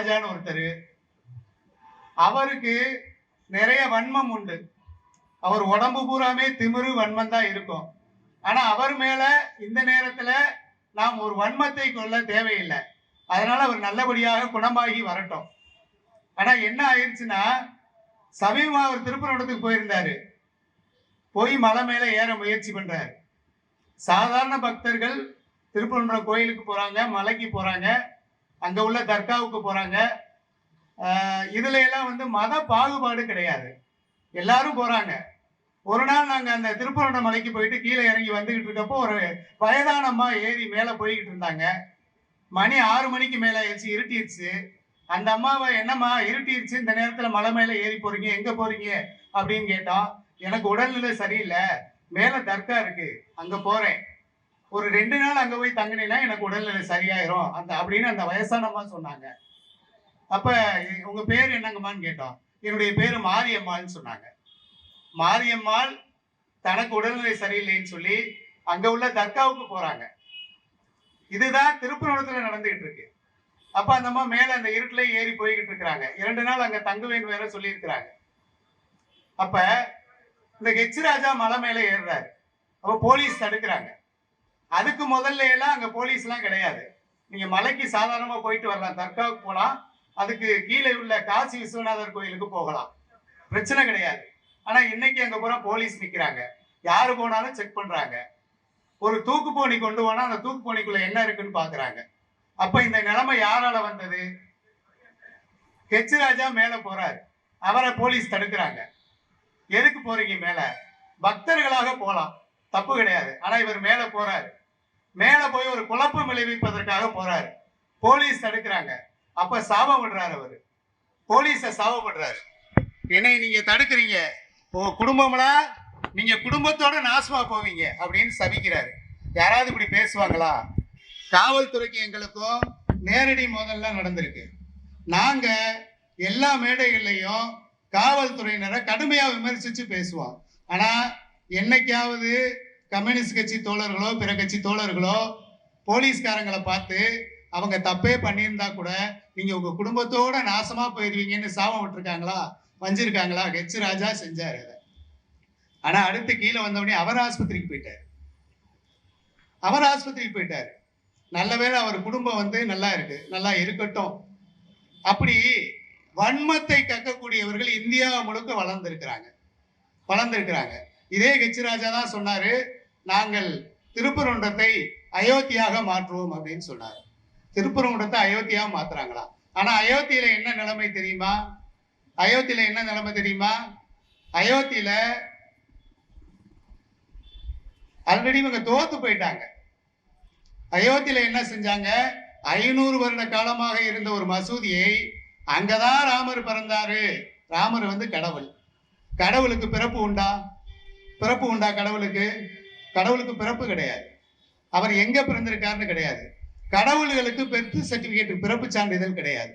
ராஜான்னு ஒருத்தர், அவருக்கு நிறைய வன்மம் உண்டு. அவர் உடம்பு பூராமே திமிரு வன்மம் தான் இருக்கும். ஆனா அவர் மேல இந்த நேரத்துல நாம் ஒரு வன்மத்தை கொள்ள தேவையில்லை. அதனால அவர் நல்லபடியாக குணமாகி வரட்டும். ஆனா என்ன ஆயிடுச்சுன்னா, சமீபமா அவர் திருப்பரங்குன்றத்துக்கு போயிருந்தாரு. போய் மலை மேல ஏற முயற்சி பண்றாரு. சாதாரண பக்தர்கள் திருப்பரங்குன்றம் கோயிலுக்கு போறாங்க, மலைக்கு போறாங்க, அங்க உள்ள தர்காவுக்கு போறாங்க. இதுல எல்லாம் மத பாகுபாடு கிடையாது. எல்லாரும் போறாங்க. ஒரு நாள் நாங்க அந்த திருப்பரங்குன்றம் மலைக்கு போயிட்டு கீழே இறங்கி வந்துகிட்டு இருக்கப்போ ஒரு வயதான அம்மா ஏறி மேல போய்கிட்டு இருந்தாங்க. மணி 6 மணிக்கு மேல ஆயிடுச்சு, இருட்டிடுச்சு. அந்த அம்மாவை, என்னம்மா இருட்டிடுச்சு, இந்த நேரத்துல மலை மேல ஏறி போறீங்க, எங்க போறீங்க அப்படின்னு கேட்டோம். எனக்கு உடல்நிலை சரியில்லை, மேல தர்கா இருக்கு, அங்க போறேன், ஒரு 2 நாள் அங்க போய் தங்கினீங்கன்னா எனக்கு உடல்நிலை சரியாயிரும் அப்படின்னு அந்த வயசான அம்மா சொன்னாங்க. அப்ப உங்க பேர் என்னங்கம்மான்னு கேட்டோம். என்னுடைய பேரு மாரியம்மாள்னு சொன்னாங்க. மாரியம்மாள் தனக்கு உடல்நிலை சரியில்லைன்னு சொல்லி அங்க உள்ள தர்காவுக்கு போறாங்க. இதுதான் திருப்பரங்குன்றத்துல நடந்துகிட்டு இருக்கு. அப்ப அந்த அம்மா மேல அந்த இருட்டுல ஏறி போய்கிட்டு இருக்கிறாங்க. 2 நாள் அங்க தங்குவேன் வேற சொல்லி இருக்கிறாங்க. அப்ப இந்த ஹெச் ராஜா மலை மேல ஏறுறாரு. அப்ப போலீஸ் தடுக்கிறாங்க. அதுக்கு முதல்ல எல்லாம் அங்க போலீஸ் எல்லாம் கிடையாது. நீங்க மலைக்கு சாதாரணமா போயிட்டு வரலாம், தர்காவுக்கு போலாம், அதுக்கு கீழே உள்ள காசி விஸ்வநாதர் கோயிலுக்கு போகலாம், பிரச்சனை கிடையாது. ஆனா இன்னைக்கு அங்க பூரா போலீஸ் நிக்கிறாங்க. யாரு போனாலும் செக் பண்றாங்க. ஒரு தூக்கு போனி கொண்டு போனா அந்த தூக்கு போனிக்குள்ள என்ன இருக்குன்னு பாக்குறாங்க. அப்ப இந்த நிலைமை யாரால வந்தது? ஹெச் ராஜா மேல போறாரு, அவரை போலீஸ் தடுக்கிறாங்க. எதுக்கு போறீங்க மேல? பக்தர்களாக போலாம், தப்பு கிடையாது. ஆனா இவர் மேல போறாரு. மேல போய் ஒரு குழப்பம் விளைவிப்பதற்காக போறாரு. போலீஸ் தடுக்கிறாங்க. அப்ப சாபம் விடுறாரு அவரு. போலீஸ சாபப்படுறாரு. என்னை நீங்க தடுக்கிறீங்க, உங்க குடும்பம்லாம் நீங்க குடும்பத்தோட நாசமா போவீங்க அப்படின்னு சபிக்கிறாரு. யாராவது இப்படி பேசுவாங்களா? காவல்துறைக்கு எங்களுக்கும் நேரடி மோதல்லாம் நடந்திருக்கு. நாங்க எல்லா மேடைகள்லையும் காவல்துறையினரை கடுமையா விமர்சிச்சு பேசுவோம். ஆனா என்னைக்காவது கம்யூனிஸ்ட் கட்சி தோழர்களோ பிற கட்சி தோழர்களோ போலீஸ்காரங்களை பார்த்து அவங்க தப்பே பண்ணியிருந்தா கூட நீங்க உங்க குடும்பத்தோட நாசமா போயிருவீங்கன்னு சாபம் விட்டுருக்காங்களா, வஞ்சிருக்காங்களா? ஹெச் ராஜா செஞ்சாரு அதை. ஆனா அடுத்து கீழே வந்தவொடனே அவர் ஆஸ்பத்திரிக்கு போயிட்டாரு. நல்ல வேளை அவர் குடும்பம் நல்லா இருக்கு, நல்லா இருக்கட்டும். அப்படி வன்மத்தை கக்கக்கூடியவர்கள் இந்தியா முழுக்க வளர்ந்திருக்கிறாங்க. இதே ஹெச் ராஜா தான் சொன்னாரு, நாங்கள் திருப்பரங்குன்றத்தை அயோத்தியாக மாற்றுவோம் அப்படின்னு சொன்னார். திருப்பரங்குன்றத்தை அயோத்தியாக மாத்துறாங்களா? ஆனா அயோத்தியில என்ன நிலைமை தெரியுமா? அயோத்தியில ஆல்ரெடி இவங்க தோத்து போயிட்டாங்க. அயோத்தியில என்ன செஞ்சாங்க? 500 வருட காலமாக இருந்த ஒரு மசூதியை, அங்கதான் ராமர் பிறந்தாரு, ராமர் கடவுள், கடவுளுக்கு பிறப்பு உண்டா? கடவுளுக்கு பிறப்பு கிடையாது. அவர் எங்க பிறந்திருக்காருன்னு கிடையாது. கடவுள்களுக்கு பெர்த் சர்டிபிகேட், பிறப்பு சான்றிதழ் கிடையாது.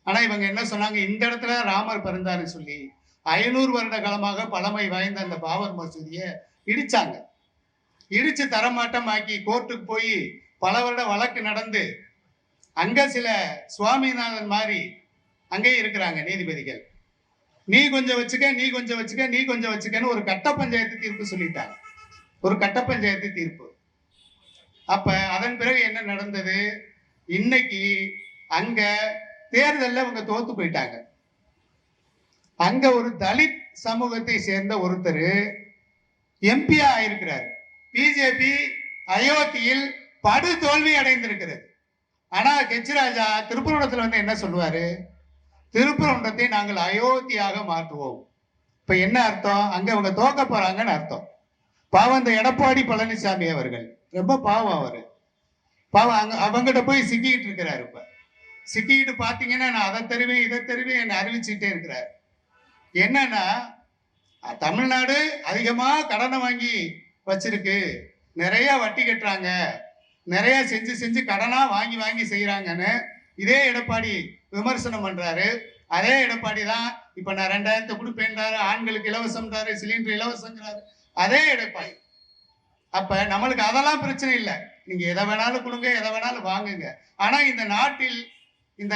ஆனா இவங்க என்ன சொன்னாங்க? இந்த இடத்துல ராமர் பிறந்தாருன்னு சொல்லி 500 வருட காலமாக பழமை வாய்ந்த அந்த பாபர் மசூதியை இடிச்சாங்க. இடிச்சு தரமாட்டமாக்கி கோர்ட்டுக்கு போய் பல வருட வழக்கு நடந்து அங்க சில சுவாமிநாதன் மாதிரி அங்கே இருக்கிறாங்க நீதிபதிகள். நீ கொஞ்சம் வச்சுக்கன்னு ஒரு கட்ட பஞ்சாயத்து தீர்ப்பு சொல்லிட்டாங்க. அப்ப அதன் பிறகு என்ன நடந்தது? இன்னைக்கு அங்க தேர்தலில் அவங்க தோத்து போயிட்டாங்க. அங்க ஒரு தலித் சமூகத்தை சேர்ந்த ஒருத்தர் எம்பியா ஆயிருக்கிறார். பிஜேபி அயோத்தியில் படு தோல்வி அடைந்திருக்கிறது. ஆனா ஹெச் ராஜா திருப்பரங்குன்றத்தில் என்ன சொல்லுவாரு? திருப்பரங்குன்றத்தை நாங்கள் அயோத்தியாக மாற்றுவோம். இப்ப என்ன அர்த்தம்? அங்க அவங்க தோக்க போறாங்கன்னு அர்த்தம். பாவம் இந்த எடப்பாடி பழனிசாமி அவர்கள் ரொம்ப பாவம். அவரு பாவம் அவங்ககிட்ட போய் சிக்கிக்கிட்டு இருக்கிறாரு. இப்ப சிக்கிக்கிட்டு பாத்தீங்கன்னா நான் அதை தருவேன் இதை தருவேன் என்ன அறிவிச்சுட்டே இருக்கிறார். என்னன்னா தமிழ்நாடு அதிகமா கடனை வாங்கி வச்சிருக்கு, நிறைய வட்டி கட்டுறாங்க, நிறைய செஞ்சு கடனா வாங்கி செய்யறாங்கன்னு இதே எடப்பாடி விமர்சனம் பண்றாரு. அதே எடப்பாடி தான் இப்ப நான் 2000 கொடுப்பேன்றாரு, ஆண்களுக்கு இலவசம்ன்றாரு, சிலிண்டர் இலவசங்கிறாரு, அதே எடப்பாடி. அப்ப நம்மளுக்கு அதெல்லாம் பிரச்சனை இல்லை, நீங்க எதை வேணாலும் கொடுங்க, எதை வேணாலும் வாங்குங்க. ஆனா இந்த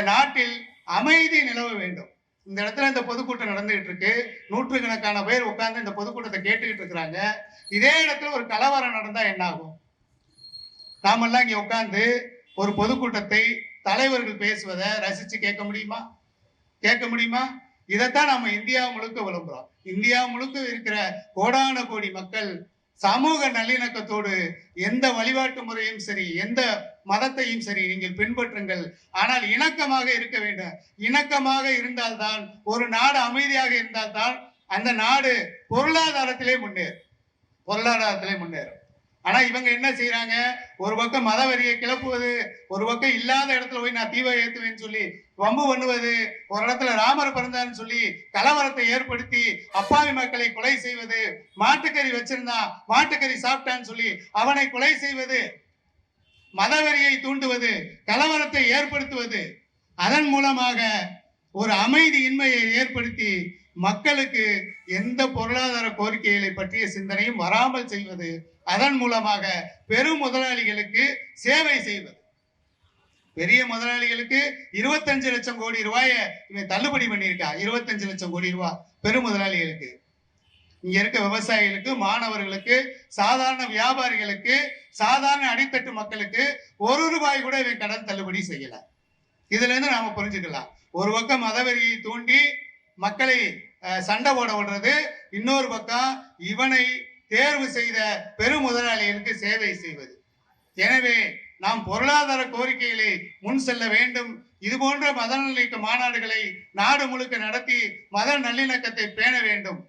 நாட்டில் அமைதி நிலவ வேண்டும். இந்த இடத்துல இந்த பொதுக்கூட்டம் நடந்துகிட்டு இருக்கு. நூற்றுக்கணக்கான பேர் உட்கார்ந்து இந்த பொதுக்கூட்டத்தை கேட்டுக்கிட்டு இருக்கிறாங்க. இதே இடத்துல ஒரு கலவரம் நடந்தா என்ன ஆகும்? நாமெல்லாம் இங்க உட்கார்ந்து ஒரு பொதுக்கூட்டத்தை தலைவர்கள் பேசுவதை ரசிச்சு கேட்க முடியுமா? கேட்க முடியுமா? இதைத்தான் நம்ம இந்தியா முழுக்க விளம்புறோம். இந்தியா முழுக்க இருக்கிற கோடான கோடி மக்கள் சமூக நல்லிணக்கத்தோடு எந்த வழிபாட்டு முறையும் சரி, எந்த மதத்தையும் சரி நீங்கள் பின்பற்றுங்கள், ஆனால் இணக்கமாக இருக்க வேண்டும். இணக்கமாக இருந்தால்தான், ஒரு நாடு அமைதியாக இருந்தால்தான் அந்த நாடு பொருளாதாரத்திலே முன்னேறும். ஆனா இவங்க என்ன செய்யறாங்க? ஒரு பக்கம் மதவெறியை கிளப்புவது, ஒரு பக்கம் இல்லாத இடத்துல போய் நான் தீவை ஏத்துவேன்னு சொல்லி வம்பு பண்ணுவது, ஒரு இடத்துல ராமர் பிறந்தான்னு சொல்லி கலவரத்தை ஏற்படுத்தி அப்பாவி மக்களை கொலை செய்வது, மாட்டுக்கறி வச்சிருந்தான் மாட்டுக்கறி சாப்பிட்டான்னு சொல்லி அவனை கொலை செய்வது, மதவெறியை தூண்டுவது, கலவரத்தை ஏற்படுத்துவது, அதன் மூலமாக ஒரு அமைதியின்மையை ஏற்படுத்தி மக்களுக்கு எந்த பொருளாதார கோரிக்கைகளை பற்றிய சிந்தனையும் வராமல் செய்வது, அதன் மூலமாக பெரும் முதலாளிகளுக்கு சேவை செய்வது. பெரிய முதலாளிகளுக்கு 25 லட்சம் கோடி ரூபாயை இவன் தள்ளுபடி பண்ணியிருக்கா. 25 லட்சம் கோடி ரூபாய் பெரும் முதலாளிகளுக்கு. இங்க இருக்க விவசாயிகளுக்கு, மாணவர்களுக்கு, சாதாரண வியாபாரிகளுக்கு, சாதாரண அடித்தட்டு மக்களுக்கு ₹1 கூட இவன் கடன் தள்ளுபடி செய்யல. இதுல இருந்து நாம புரிஞ்சுக்கலாம். ஒரு பக்கம் மதவெறியை தூண்டி மக்களை சண்டை போட விடுறது, இன்னொரு பக்கம் இவனை தேர்வு செய்த பெரும் முதலாளிகளுக்கு சேவை செய்வது. எனவே நாம் பொருளாதார கோரிக்கைகளை முன் செல்ல வேண்டும். இது போன்ற மத நல்லிணக்க மாநாடுகளை நாடு முழுக்க நடத்தி மத நல்லிணக்கத்தை பேண வேண்டும்.